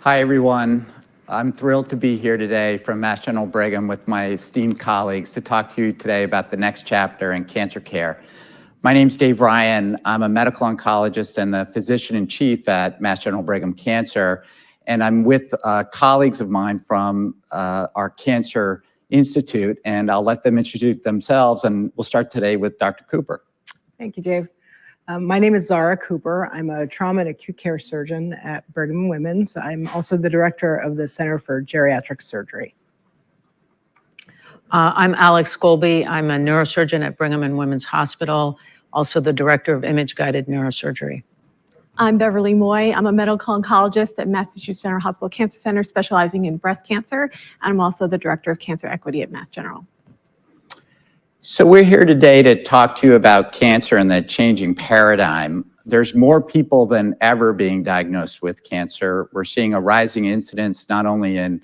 Hi, everyone. I'm thrilled to be here today from Mass General Brigham with my esteemed colleagues to talk to you today about the next chapter in cancer care. My name's Dave Ryan. I'm a medical oncologist and the physician-in-chief at Mass General Brigham Cancer, and I'm with colleagues of mine from our Cancer Institute, and I'll let them introduce themselves, and we'll start today with Dr. Cooper. Thank you, Dave. My name is Zara Cooper. I'm a trauma and acute care surgeon at Brigham and Women's. I'm also the director of the Center for Geriatric Surgery. I'm Alex Golby. I'm a neurosurgeon at Brigham and Women's Hospital, also the director of image-guided neurosurgery. I'm Beverly Moy. I'm a medical oncologist at Massachusetts General Hospital Cancer Center, specializing in breast cancer, and I'm also the director of cancer equity at Mass General. So we're here today to talk to you about cancer and the changing paradigm. There's more people than ever being diagnosed with cancer. We're seeing a rising incidence not only in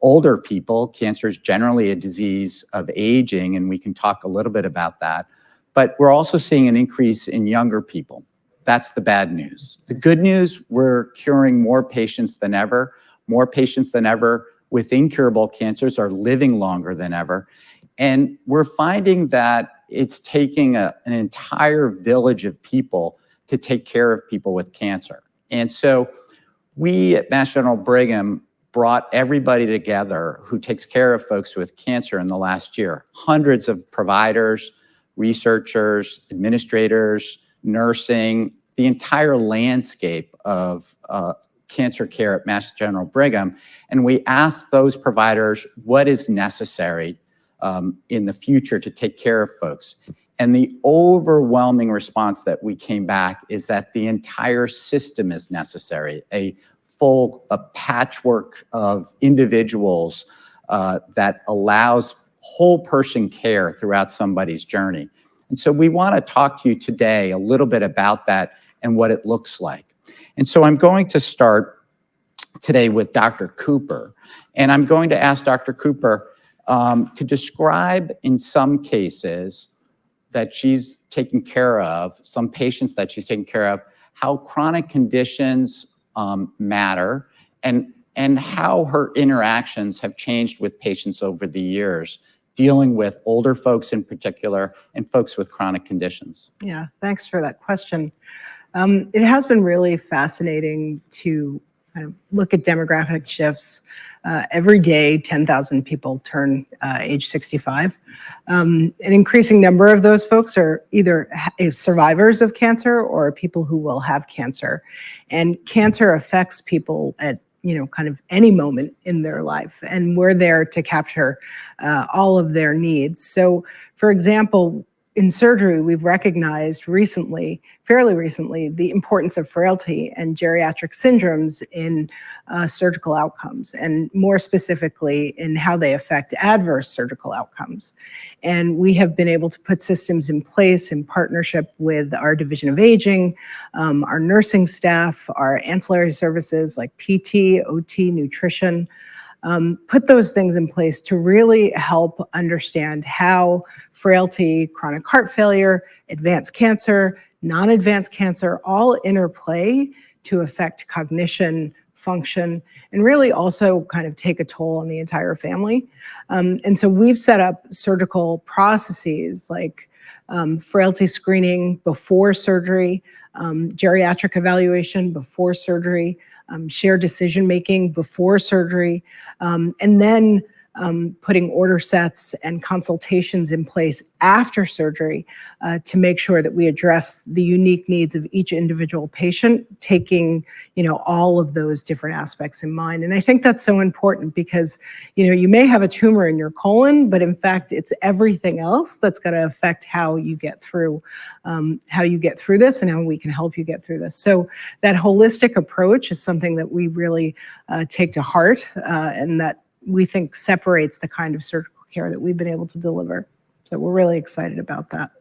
older people. Cancer is generally a disease of aging, and we can talk a little bit about that. But we're also seeing an increase in younger people. That's the bad news. The good news, we're curing more patients than ever. More patients than ever with incurable cancers are living longer than ever. And we're finding that it's taking an entire village of people to take care of people with cancer. And so we at Mass General Brigham brought everybody together who takes care of folks with cancer in the last year. Hundreds of providers, researchers, administrators, nursing, the entire landscape of cancer care at Mass General Brigham. And we asked those providers what is necessary in the future to take care of folks. And the overwhelming response that we came back is that the entire system is necessary, a patchwork of individuals that allows whole person care throughout somebody's journey. And so we want to talk to you today a little bit about that and what it looks like. And so I'm going to start today with Dr. Cooper. And I'm going to ask Dr. Cooper to describe in some cases that she's taken care of, some patients that she's taken care of, how chronic conditions matter and how her interactions have changed with patients over the years, dealing with older folks in particular and folks with chronic conditions. Yeah, thanks for that question. It has been really fascinating to kind of look at demographic shifts. Every day, 10,000 people turn age 65. An increasing number of those folks are either survivors of cancer or people who will have cancer. And cancer affects people at kind of any moment in their life. And we're there to capture all of their needs. So, for example, in surgery, we've recognized fairly recently, the importance of frailty and geriatric syndromes in surgical outcomes, and more specifically in how they affect adverse surgical outcomes. And we have been able to put systems in place in partnership with our Division of Aging, our nursing staff, our ancillary services like PT, OT, nutrition, put those things in place to really help understand how frailty, chronic heart failure, advanced cancer, non-advanced cancer all interplay to affect cognition, function, and really also kind of take a toll on the entire family. And so we've set up surgical processes like frailty screening before surgery, geriatric evaluation before surgery, shared decision-making before surgery, and then putting order sets and consultations in place after surgery to make sure that we address the unique needs of each individual patient, taking all of those different aspects in mind. And I think that's so important because you may have a tumor in your colon, but in fact it's everything else that's going to affect how you get through this and how we can help you get through this. So that holistic approach is something that we really take to heart and that we think separates the kind of surgical care that we've been able to deliver. So we're really excited about that.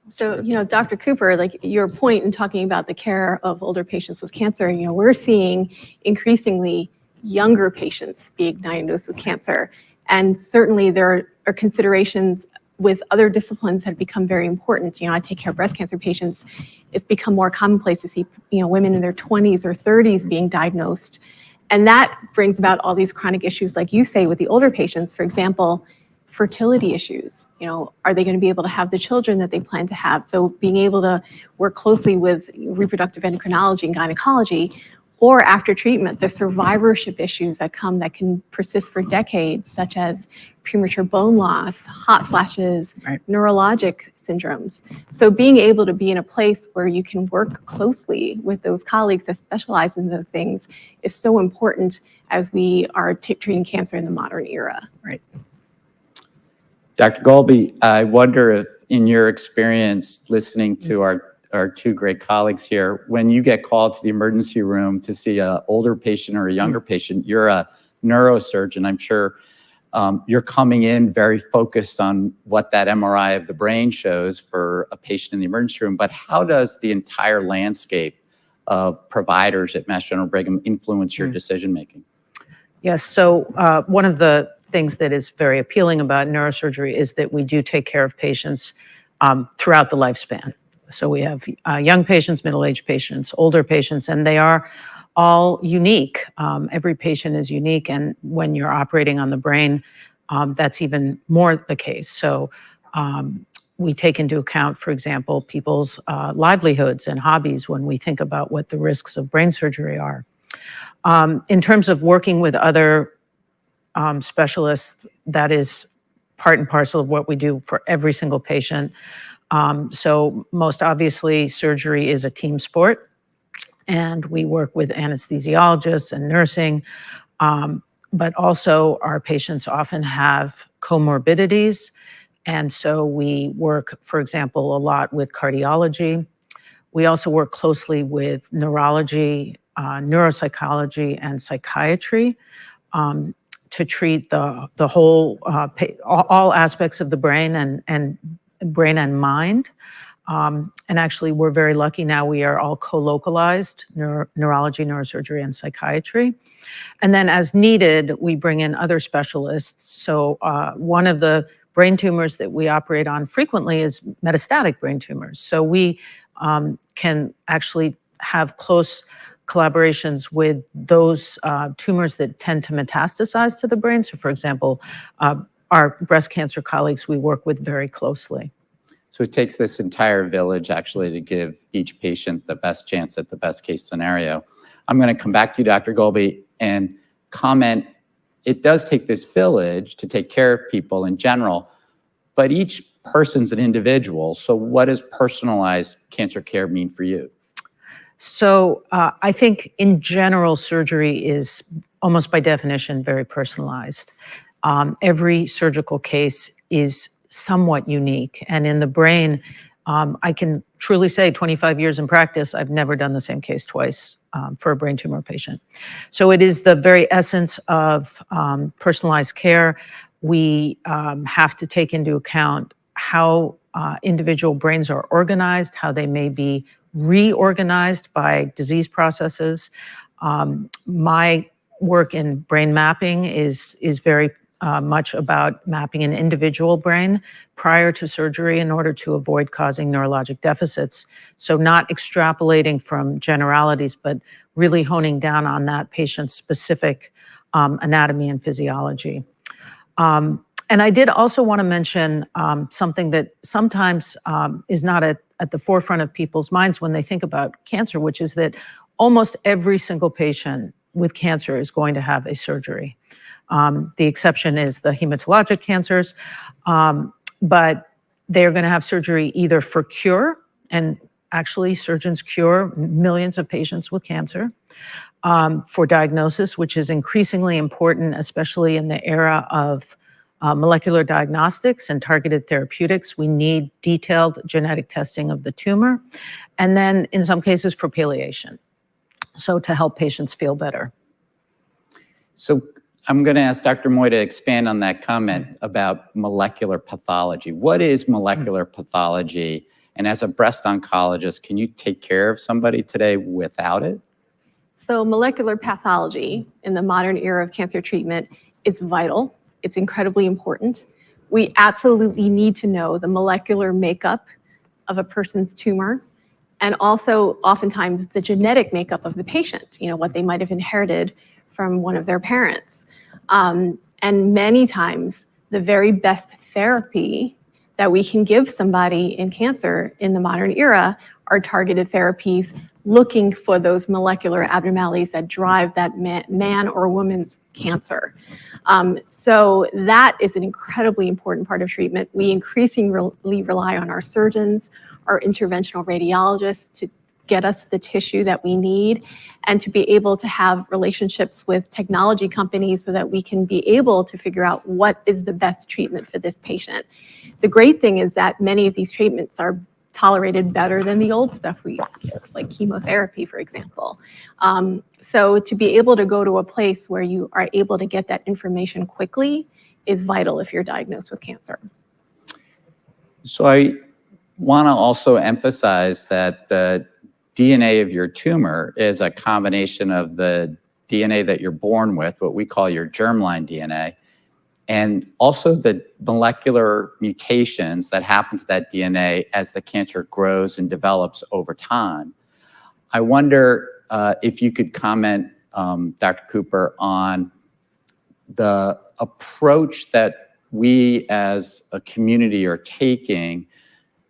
So, Dr. Cooper, like your point in talking about the care of older patients with cancer, we're seeing increasingly younger patients being diagnosed with cancer. And certainly there are considerations with other disciplines that have become very important. I take care of breast cancer patients. It's become more commonplace to see, women in their 20s or 30s being diagnosed. And that brings about all these chronic issues, like you say, with the older patients. For example, fertility issues. Are they going to be able to have the children that they plan to have? So being able to work closely with reproductive endocrinology and gynecology, or after treatment, the survivorship issues that can persist for decades, such as premature bone loss, hot flashes, Right. neurologic syndromes. So being able to be in a place where you can work closely with those colleagues that specialize in those things is so important as we are treating cancer in the modern era. Right. Dr. Golby, I wonder if in your experience listening to our two great colleagues here, when you get called to the emergency room to see an older patient or a younger patient, you're a neurosurgeon. I'm sure you're coming in very focused on what that MRI of the brain shows for a patient in the emergency room, but how does the entire landscape of providers at Mass General Brigham influence your decision-making? Yes, so one of the things that is very appealing about neurosurgery is that we do take care of patients throughout the lifespan. So we have young patients, middle-aged patients, older patients, and they are all unique. Every patient is unique, and when you're operating on the brain, that's even more the case. So we take into account, for example, people's livelihoods and hobbies when we think about what the risks of brain surgery are. In terms of working with other specialists, that is part and parcel of what we do for every single patient. So most obviously, surgery is a team sport, and we work with anesthesiologists and nursing, but also our patients often have comorbidities, and so we work, for example, a lot with cardiology. We also work closely with neurology, neuropsychology, and psychiatry to treat the whole, all aspects of the brain and brain and mind. And actually, we're very lucky now. We are all co-localized, neurology, neurosurgery, and psychiatry. And then as needed, we bring in other specialists. So one of the brain tumors that we operate on frequently is metastatic brain tumors. So we can actually have close collaborations with those tumors that tend to metastasize to the brain. So for example, our breast cancer colleagues we work with very closely. So it takes this entire village actually to give each patient the best chance at the best case scenario. I'm going to come back to you, Dr. Golby, and comment, it does take this village to take care of people in general, but each person's an individual. So what does personalized cancer care mean for you? So I think in general, surgery is almost by definition very personalized. Every surgical case is somewhat unique. And in the brain, I can truly say 25 years in practice, I've never done the same case twice for a brain tumor patient. So it is the very essence of personalized care. We have to take into account how individual brains are organized, how they may be reorganized by disease processes. My work in brain mapping is very much about mapping an individual brain prior to surgery in order to avoid causing neurologic deficits. So not extrapolating from generalities, but really honing down on that patient's specific anatomy and physiology. And I did also want to mention something that sometimes is not at the forefront of people's minds when they think about cancer, which is that almost every single patient with cancer is going to have a surgery. The exception is the hematologic cancers, but they're going to have surgery either for cure, and actually surgeons cure millions of patients with cancer, for diagnosis, which is increasingly important, especially in the era of molecular diagnostics and targeted therapeutics. We need detailed genetic testing of the tumor, and then in some cases for palliation, so to help patients feel better. So I'm going to ask Dr. Moy to expand on that comment about molecular pathology. What is molecular pathology? And as a breast oncologist, can you take care of somebody today without it? So molecular pathology in the modern era of cancer treatment is vital. It's incredibly important. We absolutely need to know the molecular makeup of a person's tumor, and also oftentimes the genetic makeup of the patient, what they might have inherited from one of their parents. And many times, the very best therapy that we can give somebody in cancer in the modern era are targeted therapies looking for those molecular abnormalities that drive that man or woman's cancer. So that is an incredibly important part of treatment. We increasingly rely on our surgeons, our interventional radiologists to get us the tissue that we need, and to be able to have relationships with technology companies so that we can be able to figure out what is the best treatment for this patient. The great thing is that many of these treatments are tolerated better than the old stuff we give, like chemotherapy, for example. So to be able to go to a place where you are able to get that information quickly is vital if you're diagnosed with cancer. So I want to also emphasize that the DNA of your tumor is a combination of the DNA that you're born with, what we call your germline DNA, and also the molecular mutations that happen to that DNA as the cancer grows and develops over time. I wonder if you could comment, Dr. Cooper, on the approach that we as a community are taking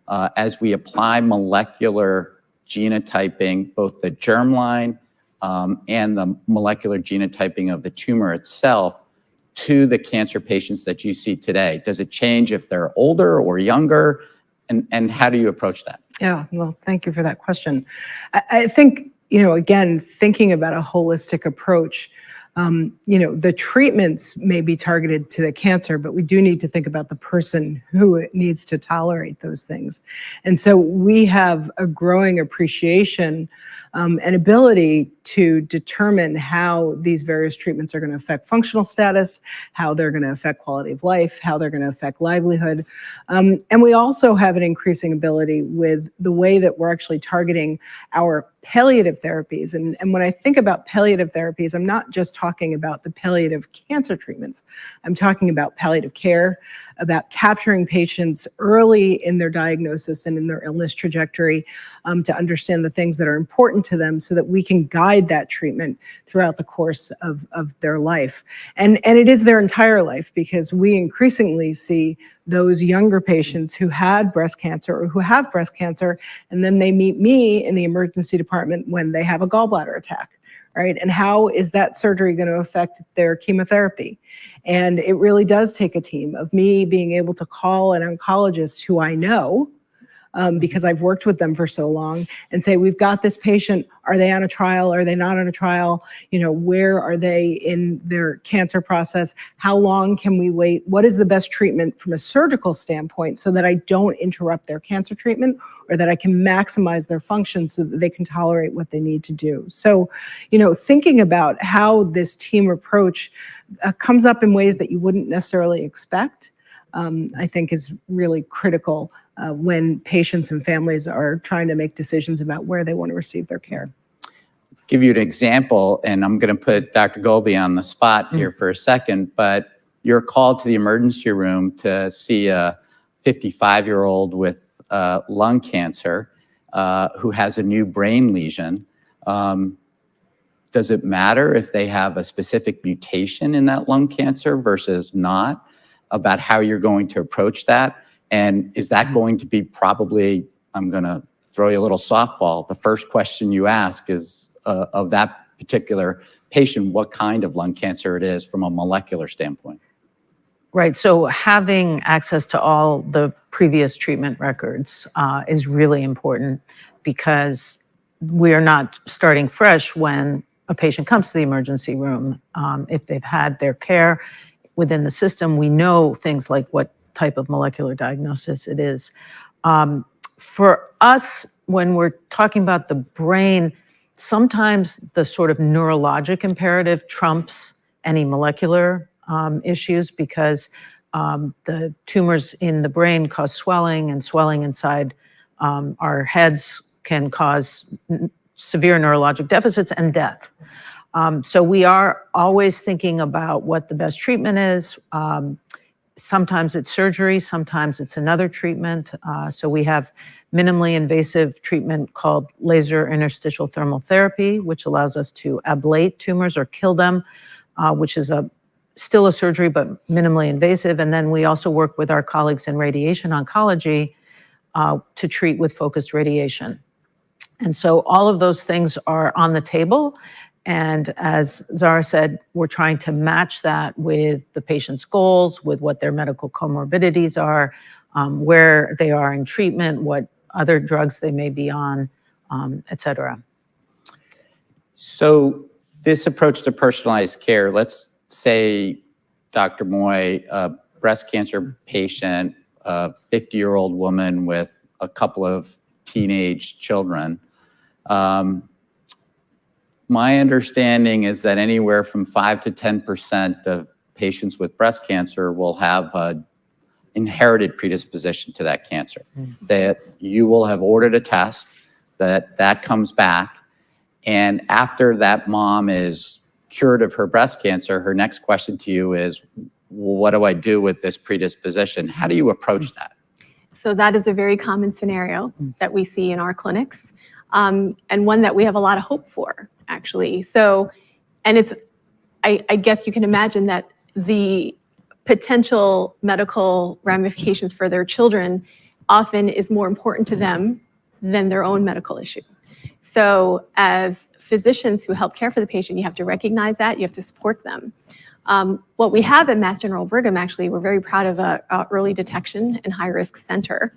as we apply molecular genotyping, both the germline and the molecular genotyping of the tumor itself, to the cancer patients that you see today? Does it change if they're older or younger? And how do you approach that? Yeah, well, thank you for that question. I think, again, thinking about a holistic approach, the treatments may be targeted to the cancer, but we do need to think about the person who needs to tolerate those things. And so we have a growing appreciation and ability to determine how these various treatments are going to affect functional status, how they're going to affect quality of life, how they're going to affect livelihood. And we also have an increasing ability with the way that we're actually targeting our palliative therapies. And when I think about palliative therapies, I'm not just talking about the palliative cancer treatments. I'm talking about palliative care, about capturing patients early in their diagnosis and in their illness trajectory to understand the things that are important to them so that we can guide that treatment throughout the course of their life. And it is their entire life, because we increasingly see those younger patients who had breast cancer or who have breast cancer, and then they meet me in the emergency department when they have a gallbladder attack, right? And how is that surgery going to affect their chemotherapy? And it really does take a team of me being able to call an oncologist who I know, because I've worked with them for so long, and say, we've got this patient, are they on a trial, are they not on a trial, where are they in their cancer process, how long can we wait, what is the best treatment from a surgical standpoint so that I don't interrupt their cancer treatment, or that I can maximize their function so that they can tolerate what they need to do. So, thinking about how this team approach comes up in ways that you wouldn't necessarily expect, I think is really critical when patients and families are trying to make decisions about where they want to receive their care. Give you an example, and I'm going to put Dr. Golby on the spot here for a second, but you're called to the emergency room to see a 55-year-old with lung cancer who has a new brain lesion. Does it matter if they have a specific mutation in that lung cancer versus not, about how you're going to approach that? And is that going to be probably, I'm going to throw you a little softball, the first question you ask is of that particular patient, what kind of lung cancer it is from a molecular standpoint? Right, so having access to all the previous treatment records is really important, because we are not starting fresh when a patient comes to the emergency room. If they've had their care within the system, we know things like what type of molecular diagnosis it is. For us, when we're talking about the brain, sometimes the sort of neurologic imperative trumps any molecular issues, because the tumors in the brain cause swelling, and swelling inside our heads can cause severe neurologic deficits and death. So we are always thinking about what the best treatment is. Sometimes it's surgery, sometimes it's another treatment. So we have minimally invasive treatment called laser interstitial thermal therapy, which allows us to ablate tumors or kill them, which is still a surgery but minimally invasive. And then we also work with our colleagues in radiation oncology to treat with focused radiation. And so all of those things are on the table. And as Zara said, we're trying to match that with the patient's goals, with what their medical comorbidities are, where they are in treatment, what other drugs they may be on, et cetera. So this approach to personalized care, let's say, Dr. Moy, a breast cancer patient, a 50-year-old woman with a couple of teenage children. My understanding is that anywhere from 5 to 10% of patients with breast cancer will have an inherited predisposition to that cancer. That you will have ordered a test, that comes back, and after that mom is cured of her breast cancer, her next question to you is, well, what do I do with this predisposition? How do you approach that? So that is a very common scenario that we see in our clinics, and one that we have a lot of hope for, actually. So, and it's, I guess you can imagine that the potential medical ramifications for their children often is more important to them than their own medical issue. So as physicians who help care for the patient, you have to recognize that, you have to support them. What we have at Mass General Brigham, actually, we're very proud of a early detection and high risk center,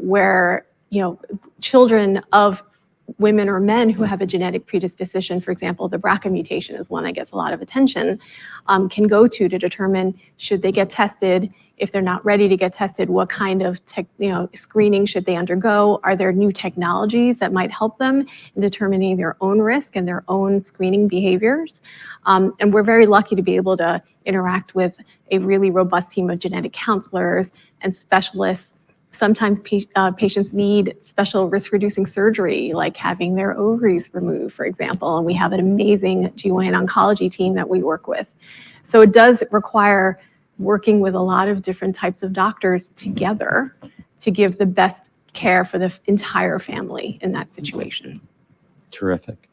where, you know, children of women or men who have a genetic predisposition, for example, the BRCA mutation is one that gets a lot of attention, can go to determine should they get tested. If they're not ready to get tested, what kind of screening should they undergo? Are there new technologies that might help them in determining their own risk and their own screening behaviors? And we're very lucky to be able to interact with a really robust team of genetic counselors and specialists. Sometimes patients need special risk-reducing surgery, like having their ovaries removed, for example, and we have an amazing GYN oncology team that we work with. So it does require working with a lot of different types of doctors together to give the best care for the entire family in that situation. Terrific.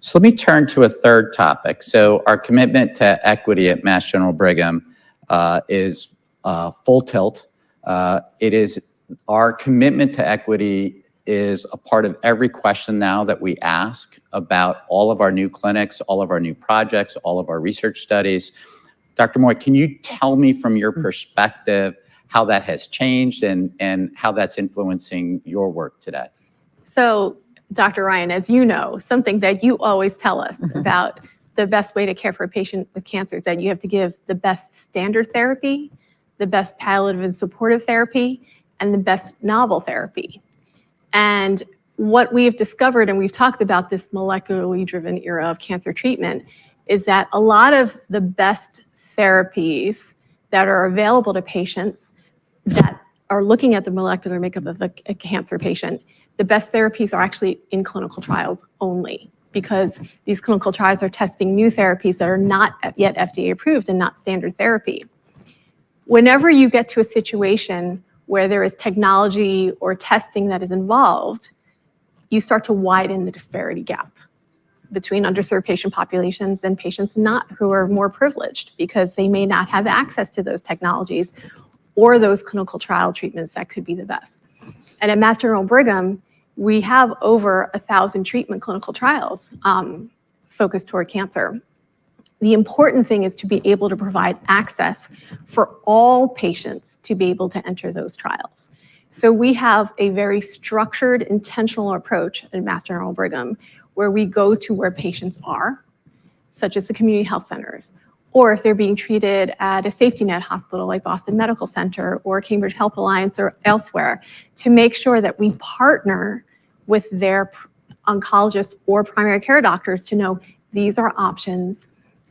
So let me turn to a third topic. So our commitment to equity at Mass General Brigham is full tilt. It is our commitment to equity is a part of every question now that we ask about all of our new clinics, all of our new projects, all of our research studies. Dr. Moy, can you tell me from your perspective how that has changed and how that's influencing your work today? So, Dr. Ryan, as you know, something that you always tell us about the best way to care for a patient with cancer is that you have to give the best standard therapy, the best palliative and supportive therapy, and the best novel therapy. And what we've discovered, and we've talked about this molecularly driven era of cancer treatment, is that a lot of the best therapies that are available to patients that are looking at the molecular makeup of a cancer patient, the best therapies are actually in clinical trials only, because these clinical trials are testing new therapies that are not yet FDA approved and not standard therapy. Whenever you get to a situation where there is technology or testing that is involved, you start to widen the disparity gap between underserved patient populations and patients who are more privileged, because they may not have access to those technologies or those clinical trial treatments that could be the best. And at Mass General Brigham, we have over 1,000 treatment clinical trials focused toward cancer. The important thing is to be able to provide access for all patients to be able to enter those trials. So we have a very structured, intentional approach at Mass General Brigham, where we go to where patients are, such as the community health centers, or if they're being treated at a safety net hospital like Boston Medical Center or Cambridge Health Alliance or elsewhere, to make sure that we partner with their oncologists or primary care doctors to know these are options,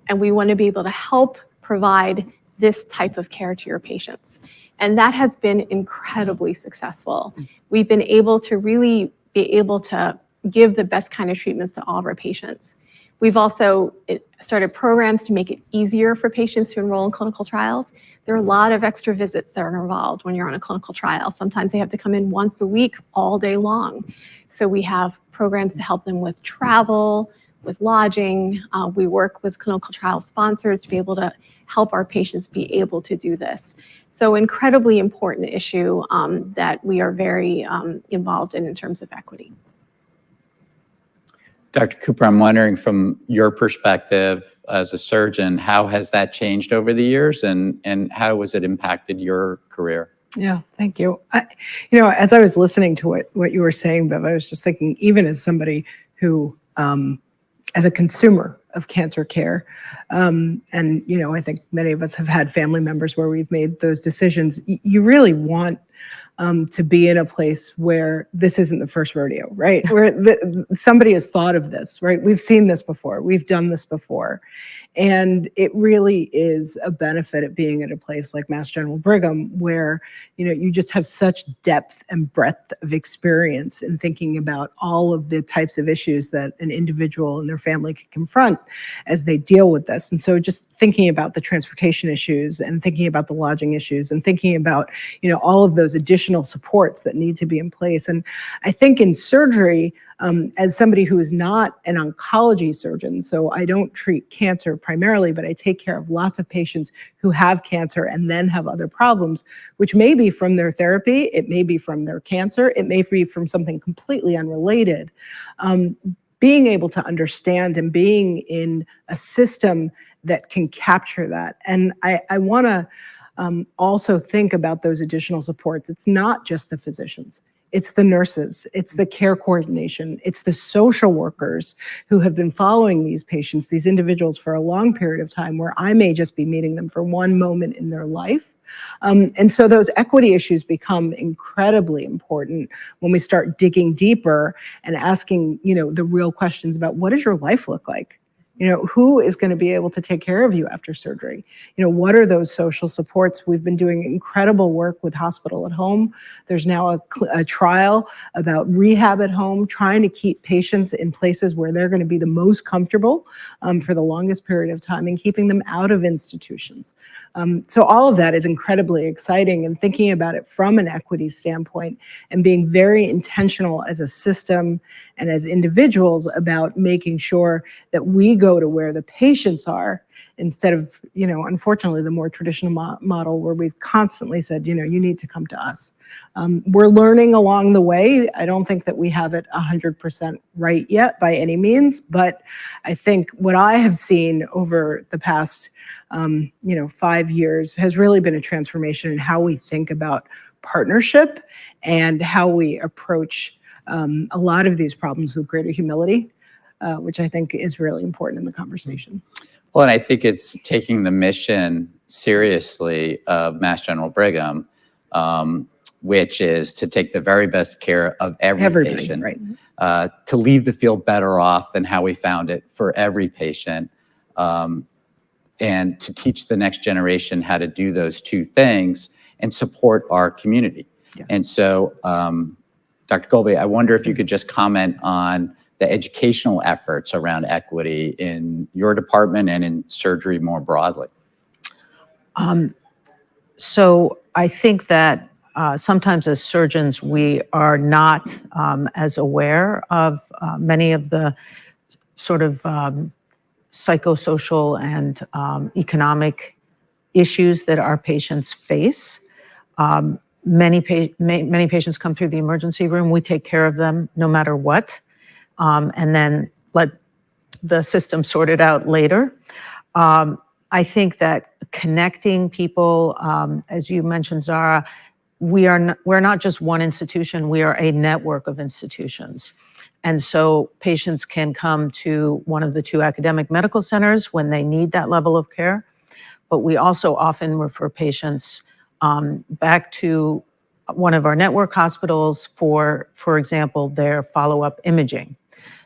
and we want to be able to help provide this type of care to your patients. And that has been incredibly successful. We've been able to really be able to give the best kind of treatments to all of our patients. We've also started programs to make it easier for patients to enroll in clinical trials. There are a lot of extra visits that are involved when you're on a clinical trial. Sometimes they have to come in once a week, all day long. So we have programs to help them with travel, with lodging. We work with clinical trial sponsors to be able to help our patients be able to do this. So incredibly important issue that we are very involved in terms of equity. Dr. Cooper, I'm wondering from your perspective as a surgeon, how has that changed over the years and how has it impacted your career? Yeah, thank you. As I was listening to what you were saying, Bev, I was just thinking, even as somebody who, as a consumer of cancer care, and I think many of us have had family members where we've made those decisions. You really want to be in a place where this isn't the first rodeo, right? Where somebody has thought of this, right? We've seen this before. We've done this before. And it really is a benefit of being at a place like Mass General Brigham, where you just have such depth and breadth of experience in thinking about all of the types of issues that an individual and their family can confront as they deal with this. And so just thinking about the transportation issues and thinking about the lodging issues and thinking about all of those additional supports that need to be in place. And I think in surgery, as somebody who is not an oncology surgeon, so I don't treat cancer primarily, but I take care of lots of patients who have cancer and then have other problems, which may be from their therapy, it may be from their cancer, it may be from something completely unrelated. Being able to understand and being in a system that can capture that. And I want to also think about those additional supports. It's not just the physicians. It's the nurses, it's the care coordination, it's the social workers who have been following these patients, these individuals for a long period of time, where I may just be meeting them for one moment in their life. And so those equity issues become incredibly important when we start digging deeper and asking, the real questions about what does your life look like? Who is going to be able to take care of you after surgery? What are those social supports? We've been doing incredible work with Hospital at Home. There's now a trial about rehab at home, trying to keep patients in places where they're going to be the most comfortable for the longest period of time and keeping them out of institutions. So all of that is incredibly exciting, and thinking about it from an equity standpoint and being very intentional as a system and as individuals about making sure that we go to where the patients are instead of, unfortunately, the more traditional model where we've constantly said, you need to come to us. We're learning along the way. I don't think that we have it 100% right yet by any means, but I think what I have seen over the past 5 years has really been a transformation in how we think about partnership and how we approach a lot of these problems with greater humility, which I think is really important in the conversation. Well, and I think it's taking the mission seriously of Mass General Brigham, which is to take the very best care of every patient, right. To leave the field better off than how we found it for every patient, and to teach the next generation how to do those two things and support our community. Yeah. And so, Dr. Golby, I wonder if you could just comment on the educational efforts around equity in your department and in surgery more broadly. So I think that sometimes as surgeons, we are not as aware of many of the sort of psychosocial and economic issues that our patients face. Many patients come through the emergency room. We take care of them no matter what, and then let the system sort it out later. I think that connecting people, as you mentioned, Zara, we're not just one institution, we are a network of institutions. And so patients can come to one of the two academic medical centers when they need that level of care, but we also often refer patients back to one of our network hospitals for example, their follow-up imaging.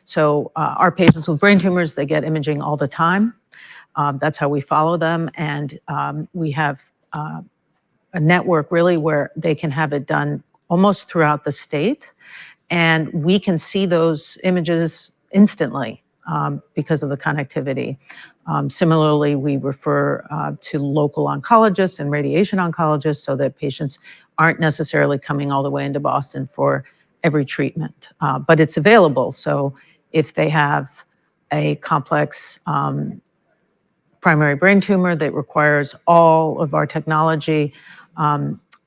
So our patients with brain tumors, they get imaging all the time. That's how we follow them. And we have a network really where they can have it done almost throughout the state. And we can see those images instantly. because of the connectivity. Similarly, we refer to local oncologists and radiation oncologists so that patients aren't necessarily coming all the way into Boston for every treatment, but it's available. So if they have a complex primary brain tumor that requires all of our technology,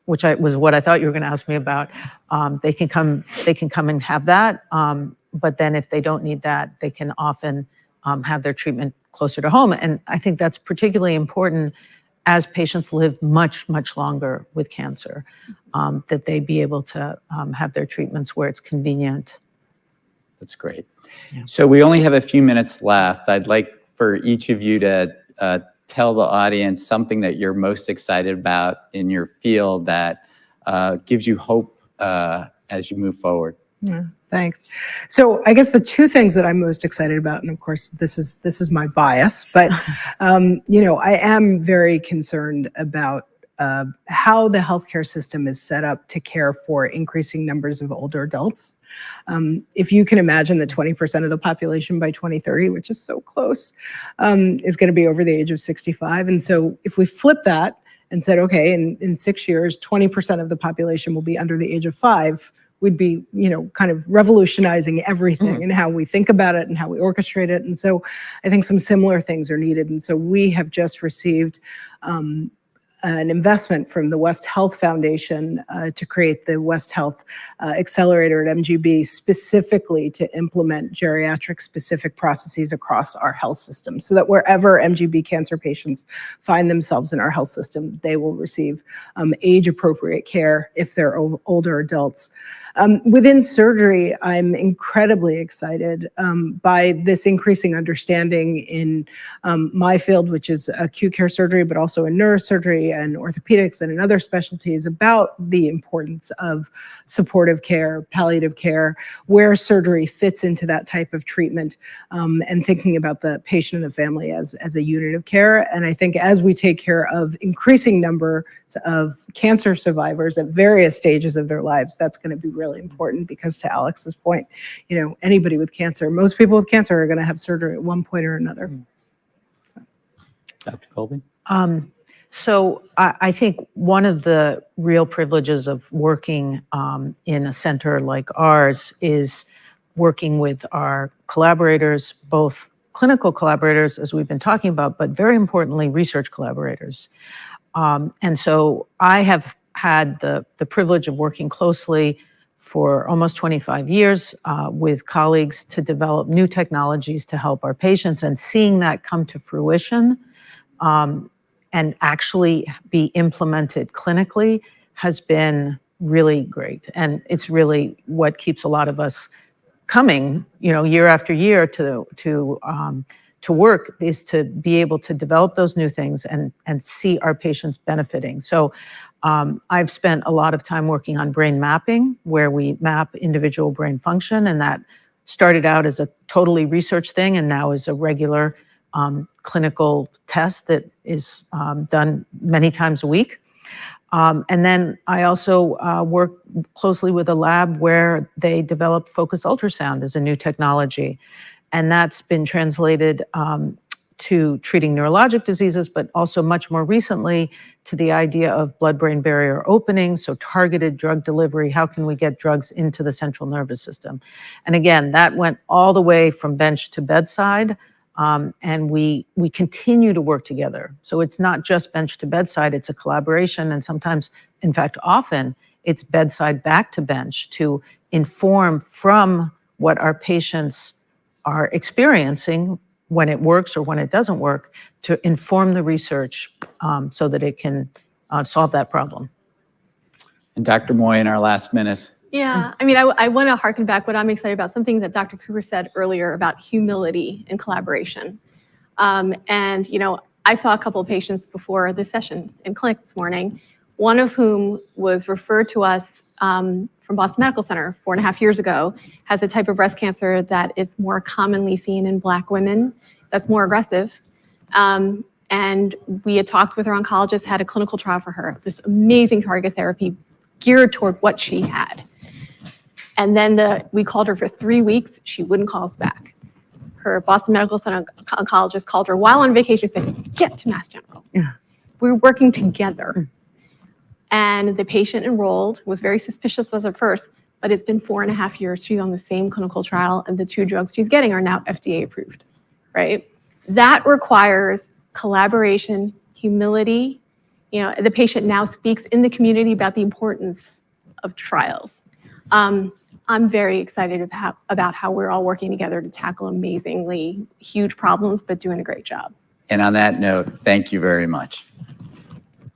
which was what I thought you were going to ask me about, they can come and have that. But then if they don't need that, they can often have their treatment closer to home. And I think that's particularly important as patients live much, much longer with cancer, that they be able to have their treatments where it's convenient. That's great. Yeah. So we only have a few minutes left. I'd like for each of you to tell the audience something that you're most excited about in your field that gives you hope as you move forward. Yeah, thanks. So I guess the two things that I'm most excited about, and of course this is my bias, but I am very concerned about how the healthcare system is set up to care for increasing numbers of older adults. If you can imagine that 20% of the population by 2030, which is so close, is going to be over the age of 65. And so if we flip that and said, okay, in 6 years, 20% of the population will be under the age of 5, we'd be, kind of revolutionizing everything and how we think about it and how we orchestrate it. And so I think some similar things are needed. And so we have just received an investment from the West Health Foundation to create the West Health Accelerator at MGB specifically to implement geriatric specific processes across our health system so that wherever MGB cancer patients find themselves in our health system, they will receive age appropriate care if they're older adults. Within surgery, I'm incredibly excited by this increasing understanding in my field, which is acute care surgery, but also in neurosurgery and orthopedics and in other specialties about the importance of supportive care, palliative care, where surgery fits into that type of treatment, and thinking about the patient and the family as a unit of care. And I think as we take care of increasing number of cancer survivors at various stages of their lives, that's going to be really important because to Alex's point, anybody with cancer, most people with cancer are going to have surgery at one point or another. Dr. Golby? So I think one of the real privileges of working in a center like ours is working with our collaborators, both clinical collaborators, as we've been talking about, but very importantly, research collaborators. And so I have had the privilege of working closely for almost 25 years with colleagues to develop new technologies to help our patients, and seeing that come to fruition and actually be implemented clinically has been really great. And it's really what keeps a lot of us coming, year after year to work, is to be able to develop those new things and see our patients benefiting. So I've spent a lot of time working on brain mapping, where we map individual brain function, and that started out as a totally research thing and now is a regular clinical test that is done many times a week. And then I also work closely with a lab where they developed focused ultrasound as a new technology. And that's been translated to treating neurologic diseases, but also much more recently to the idea of blood-brain barrier opening, so targeted drug delivery. How can we get drugs into the central nervous system? And again, that went all the way from bench to bedside, and we continue to work together. So it's not just bench to bedside, it's a collaboration, and sometimes, in fact, often, it's bedside back to bench to inform from what our patients are experiencing when it works or when it doesn't work, to inform the research so that it can solve that problem. And Dr. Moy, in our last minute. Yeah, I want to harken back what I'm excited about, something that Dr. Cooper said earlier about humility and collaboration. I saw a couple of patients before this session in clinic this morning, one of whom was referred to us from Boston Medical Center 4.5 years ago, has a type of breast cancer that is more commonly seen in Black women, that's more aggressive. And we had talked with her oncologist, had a clinical trial for her, this amazing target therapy geared toward what she had. And then we called her for 3 weeks, she wouldn't call us back. her Boston Medical Center oncologist called her while on vacation and said, get to Mass General. Yeah. We're working together. And the patient enrolled, was very suspicious of at first, but it's been 4.5 years. She's on the same clinical trial, and the 2 drugs she's getting are now FDA approved, right? That requires collaboration, humility. You know, the patient now speaks in the community about the importance of trials. I'm very excited about how we're all working together to tackle amazingly huge problems, but doing a great job. And on that note, thank you very much.